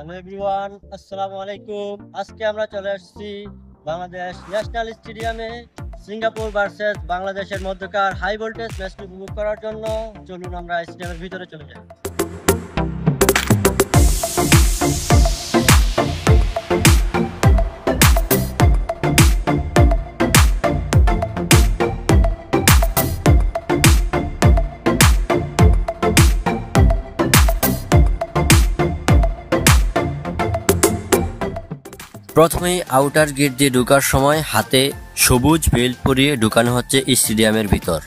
Hello everyone, আসসালামু আলাইকুম। আজকে আমরা চলে আসছি বাংলাদেশ ন্যাশনাল স্টেডিয়ামে সিঙ্গাপুর ভার্সেস বাংলাদেশের মধ্যকার হাই ভোল্টেজ ম্যাচটি উপভোগ করার জন্য। চলুন আমরা স্টেডিয়ামের ভিতরে চলে যাই। প্রথমেই আউটার গেট দিয়ে ঢোকার সময় হাতে সবুজ বেল্ট পরিয়ে ঢুকানো হচ্ছে স্টেডিয়ামের ভিতর।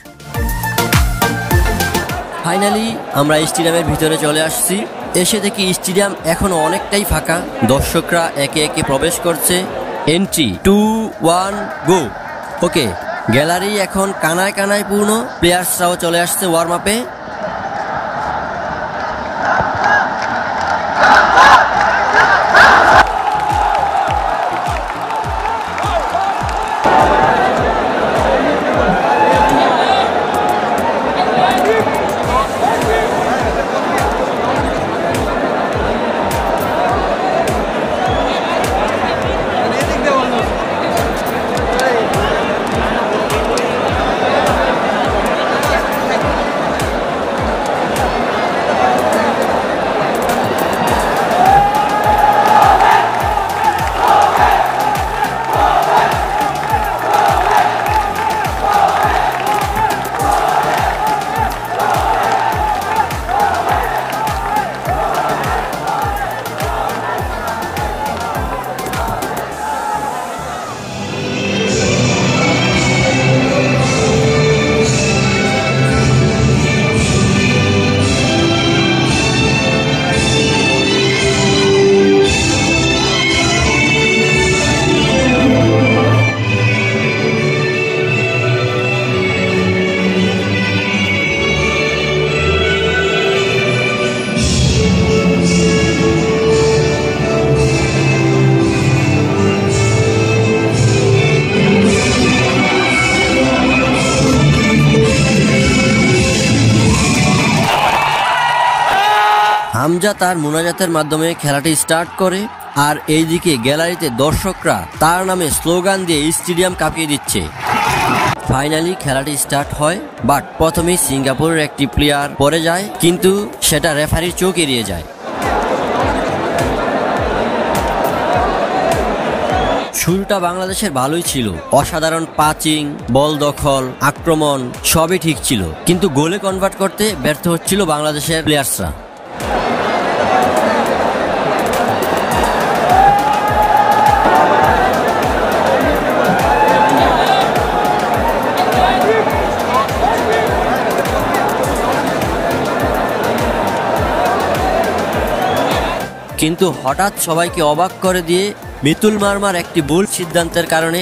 ফাইনালি আমরা স্টেডিয়ামের ভিতরে চলে আসছি। এসে দেখি স্টেডিয়াম এখনো অনেকটাই ফাঁকা, দর্শকরা একে একে প্রবেশ করছে। এন্ট্রি 2 1 গো। ওকে, গ্যালারি এখন কানায় কানায় পূর্ণ। প্লেয়ার্সরাও চলে আসছে ওয়ার্ম আপে। হামজা তার মুনাজাতের মাধ্যমে খেলাটি স্টার্ট করে, আর এইদিকে গ্যালারিতে দর্শকরা তার নামে স্লোগান দিয়ে স্টেডিয়াম কাঁপিয়ে দিচ্ছে। ফাইনালি খেলাটি স্টার্ট হয়, বাট প্রথমেই সিঙ্গাপুরের একটি প্লেয়ার পড়ে যায়, কিন্তু সেটা রেফারির চোখ এড়িয়ে যায়। শুরুটা বাংলাদেশের ভালোই ছিল, অসাধারণ পাচিং, বল দখল, আক্রমণ সবই ঠিক ছিল, কিন্তু গোলে কনভার্ট করতে ব্যর্থ হচ্ছিল বাংলাদেশের প্লেয়ার্সরা। কিন্তু হঠাৎ সবাইকে অবাক করে দিয়ে মিতুল মার্মার একটি ভুল সিদ্ধান্তের কারণে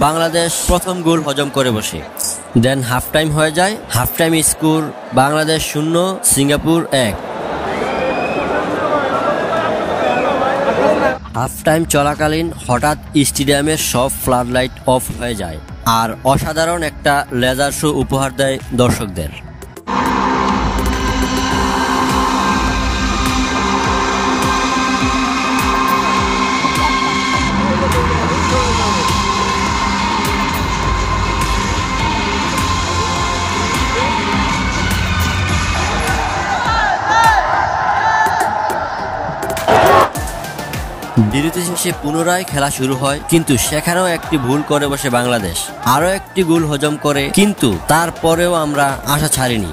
বাংলাদেশ প্রথম গোল হজম করে বসে। দেন হাফ টাইম হয়ে যায়। Half time score Bangladesh 0 Singapore 1। Half time চলাকালীন হঠাৎ স্টেডিয়ামের সব ফ্লাড লাইট অফ হয়ে যায়, আর অসাধারণ একটা লেজার শো উপহার দেয় দর্শকদের। বিরতি শেষে পুনরায় খেলা শুরু হয়, কিন্তু সেখানেও একটি ভুল করে বসে বাংলাদেশ। আরো একটি গোল হজম করে, কিন্তু তারপরেও আমরা আশা ছাড়িনি।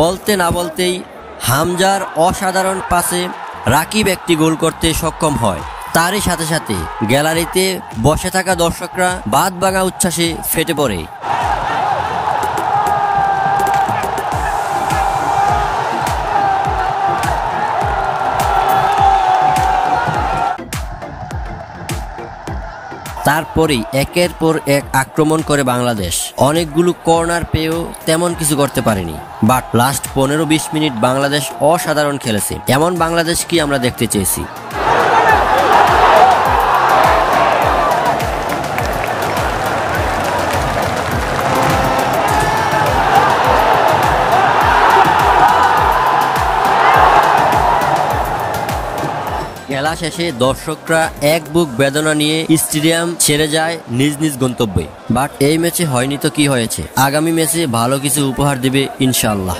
বলতে না বলতেই হামজার অসাধারণ পাসে রাকিব একটি গোল করতে সক্ষম হয়। তারই সাথে সাথে গ্যালারিতে বসে থাকা দর্শকরা বাঁধভাঙা উচ্ছ্বাসে ফেটে পড়ে। তারপরেই একের পর এক আক্রমণ করে বাংলাদেশ। অনেকগুলো কর্নার পেয়েও তেমন কিছু করতে পারেনি, বাট লাস্ট 15-20 মিনিট বাংলাদেশ অসাধারণ খেলেছে। এমন বাংলাদেশ কি আমরা দেখতে চেয়েছি। শেষে দর্শকরা এক বুক বেদনা নিয়ে স্টেডিয়াম ছেড়ে যায় নিজ নিজ গন্তব্যে। বাট এই ম্যাচে হয়নি তো কি হয়েছে, আগামী ম্যাচে ভালো কিছু উপহার দিবে ইনশাআল্লাহ।